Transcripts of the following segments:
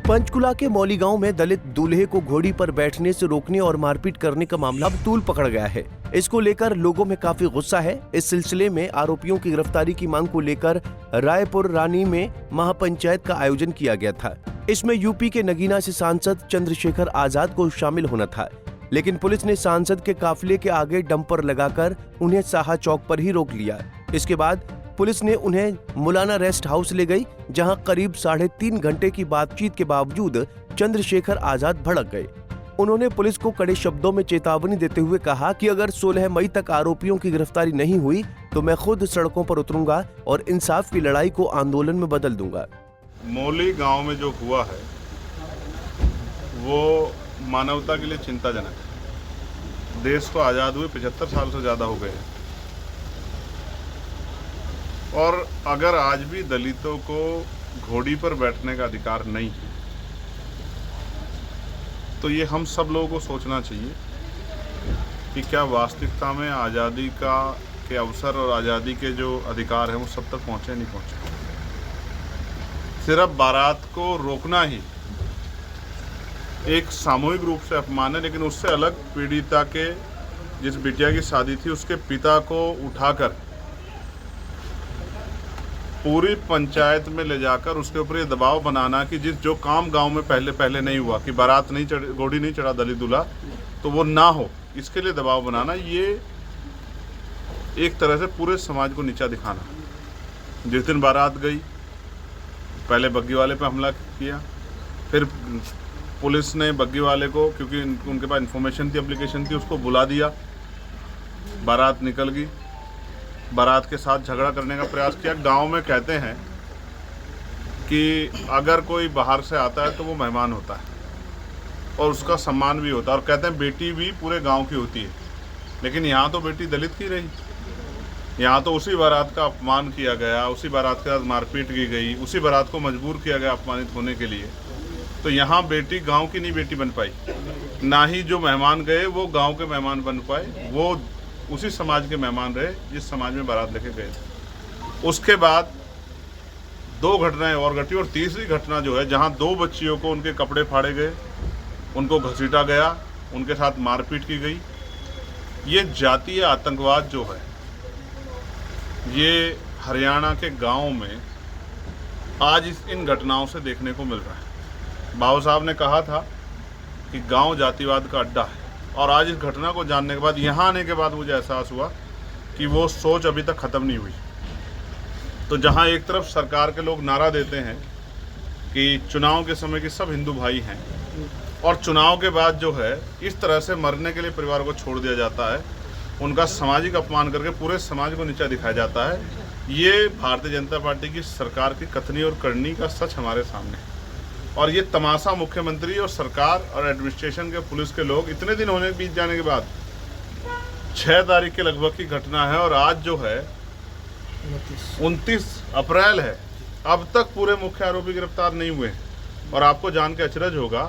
पंचकुला के मौली गांव में दलित दूल्हे को घोड़ी पर बैठने से रोकने और मारपीट करने का मामला अब तूल पकड़ गया है। इसको लेकर लोगों में काफी गुस्सा है। इस सिलसिले में आरोपियों की गिरफ्तारी की मांग को लेकर रायपुर रानी में महापंचायत का आयोजन किया गया था। इसमें यूपी के नगीना से सांसद चंद्रशेखर आजाद को शामिल होना था, लेकिन पुलिस ने सांसद के काफिले के आगे डंपर लगाकर उन्हें साहा चौक पर ही रोक लिया। इसके बाद पुलिस ने उन्हें मुलाना रेस्ट हाउस ले गई, जहां करीब 3.5 घंटे की बातचीत के बावजूद चंद्रशेखर आजाद भड़क गए। उन्होंने पुलिस को कड़े शब्दों में चेतावनी देते हुए कहा कि अगर 16 मई तक आरोपियों की गिरफ्तारी नहीं हुई तो मैं खुद सड़कों पर उतरूंगा और इंसाफ की लड़ाई को आंदोलन में बदल दूंगा। मौली गांव में जो हुआ है वो मानवता के लिए चिंताजनक है। देश को आज़ाद हुए 75 साल से ज़्यादा हो गए हैं और अगर आज भी दलितों को घोड़ी पर बैठने का अधिकार नहीं है तो ये हम सब लोगों को सोचना चाहिए कि क्या वास्तविकता में आज़ादी के अवसर और आज़ादी के जो अधिकार हैं वो सब तक पहुँचे नहीं पहुँचे। सिर्फ बारात को रोकना ही एक सामूहिक रूप से अपमान है, लेकिन उससे अलग पीड़िता के जिस बिटिया की शादी थी उसके पिता को उठाकर पूरी पंचायत में ले जाकर उसके ऊपर ये दबाव बनाना कि जो काम गांव में पहले नहीं हुआ कि बारात नहीं घोड़ी नहीं चढ़ा दलित दूल्हा तो वो ना हो, इसके लिए दबाव बनाना, ये एक तरह से पूरे समाज को नीचा दिखाना। जिस दिन बारात गई पहले बग्गी वाले पे हमला किया, फिर पुलिस ने बग्गी वाले को, क्योंकि उनके पास इन्फॉर्मेशन थी, एप्लीकेशन थी, उसको बुला दिया। बारात निकल गई, बारात के साथ झगड़ा करने का प्रयास किया। गांव में कहते हैं कि अगर कोई बाहर से आता है तो वो मेहमान होता है और उसका सम्मान भी होता है, और कहते हैं बेटी भी पूरे गांव की होती है। लेकिन यहाँ तो बेटी दलित की रही, यहाँ तो उसी बारात का अपमान किया गया, उसी बारात के साथ मारपीट की गई, उसी बारात को मजबूर किया गया अपमानित होने के लिए। तो यहाँ बेटी गाँव की नहीं बेटी बन पाई, ना ही जो मेहमान गए वो गाँव के मेहमान बन पाए, वो उसी समाज के मेहमान रहे जिस समाज में बारात लेके गए थे। उसके बाद 2 घटनाएं और घटी, और तीसरी घटना जो है जहां 2 बच्चियों को उनके कपड़े फाड़े गए, उनको घसीटा गया, उनके साथ मारपीट की गई। ये जातीय आतंकवाद जो है ये हरियाणा के गांव में आज इन घटनाओं से देखने को मिल रहा है। बाबा साहब ने कहा था कि गांव जातिवाद का अड्डा है, और आज इस घटना को जानने के बाद, यहाँ आने के बाद मुझे एहसास हुआ कि वो सोच अभी तक ख़त्म नहीं हुई। तो जहाँ एक तरफ सरकार के लोग नारा देते हैं कि चुनाव के समय के सब हिंदू भाई हैं, और चुनाव के बाद जो है इस तरह से मरने के लिए परिवार को छोड़ दिया जाता है, उनका सामाजिक अपमान करके पूरे समाज को नीचा दिखाया जाता है, ये भारतीय जनता पार्टी की सरकार की कथनी और करनी का सच हमारे सामने है। और ये तमाशा मुख्यमंत्री और सरकार और एडमिनिस्ट्रेशन के पुलिस के लोग इतने दिन होने बीत जाने के बाद 6 तारीख के लगभग की घटना है, और आज जो है 29 अप्रैल है, अब तक पूरे मुख्य आरोपी गिरफ्तार नहीं हुए। और आपको जान के अचरज होगा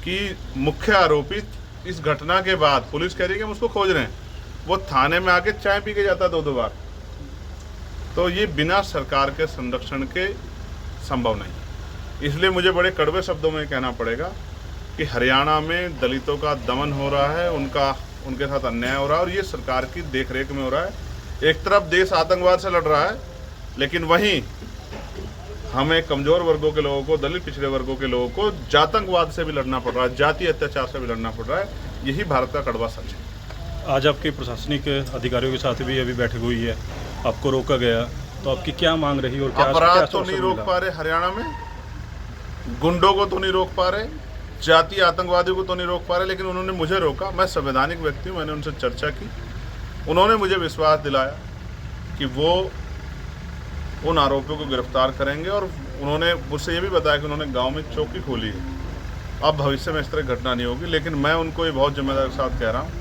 कि मुख्य आरोपी इस घटना के बाद, पुलिस कह रही है कि हम उसको खोज रहे हैं, वो थाने में आके चाय पी के जाता 2-2 बार। तो ये बिना सरकार के संरक्षण के संभव नहीं। इसलिए मुझे बड़े कड़वे शब्दों में कहना पड़ेगा कि हरियाणा में दलितों का दमन हो रहा है, उनके साथ अन्याय हो रहा है, और ये सरकार की देखरेख में हो रहा है। एक तरफ देश आतंकवाद से लड़ रहा है, लेकिन वहीं हमें कमज़ोर वर्गों के लोगों को, दलित पिछड़े वर्गों के लोगों को जातंकवाद से भी लड़ना पड़ रहा है, जातीय अत्याचार से भी लड़ना पड़ रहा है। यही भारत का कड़वा सच है। आज आपके प्रशासनिक अधिकारियों के साथ भी अभी बैठक हुई है, आपको रोका गया, तो आपकी क्या मांग रही और क्या अपराध तो नहीं रोक पा रहे हरियाणा में, गुंडों को तो नहीं रोक पा रहे, जातीय आतंकवादियों को तो नहीं रोक पा रहे, लेकिन उन्होंने मुझे रोका। मैं संवैधानिक व्यक्ति हूँ, मैंने उनसे चर्चा की, उन्होंने मुझे विश्वास दिलाया कि वो उन आरोपियों को गिरफ्तार करेंगे, और उन्होंने मुझसे ये भी बताया कि उन्होंने गांव में चौकी खोली है। अब भविष्य में इस तरह घटना नहीं होगी, लेकिन मैं उनको ये बहुत जिम्मेदारी के साथ कह रहा हूँ।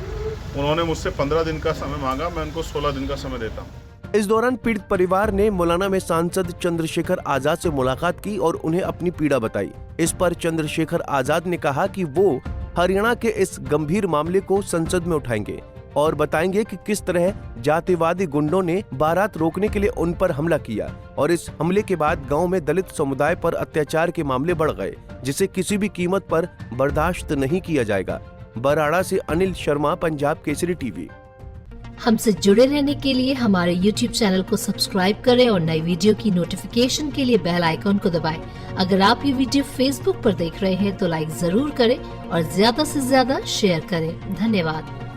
उन्होंने मुझसे 15 दिन का समय मांगा, मैं उनको 16 दिन का समय देता हूँ। इस दौरान पीड़ित परिवार ने मुलाना में सांसद चंद्रशेखर आजाद से मुलाकात की और उन्हें अपनी पीड़ा बताई। इस पर चंद्रशेखर आजाद ने कहा कि वो हरियाणा के इस गंभीर मामले को संसद में उठाएंगे। और बताएंगे कि किस तरह जातिवादी गुंडों ने बारात रोकने के लिए उन पर हमला किया और इस हमले के बाद गांव में दलित समुदाय पर अत्याचार के मामले बढ़ गए, जिसे किसी भी कीमत पर बर्दाश्त नहीं किया जाएगा। बराड़ा से अनिल शर्मा, पंजाब केसरी टीवी। हमसे जुड़े रहने के लिए हमारे YouTube चैनल को सब्सक्राइब करें और नई वीडियो की नोटिफिकेशन के लिए बेल आइकॉन को दबाएं। अगर आप ये वीडियो Facebook पर देख रहे हैं तो लाइक जरूर करें और ज्यादा से ज्यादा शेयर करें। धन्यवाद।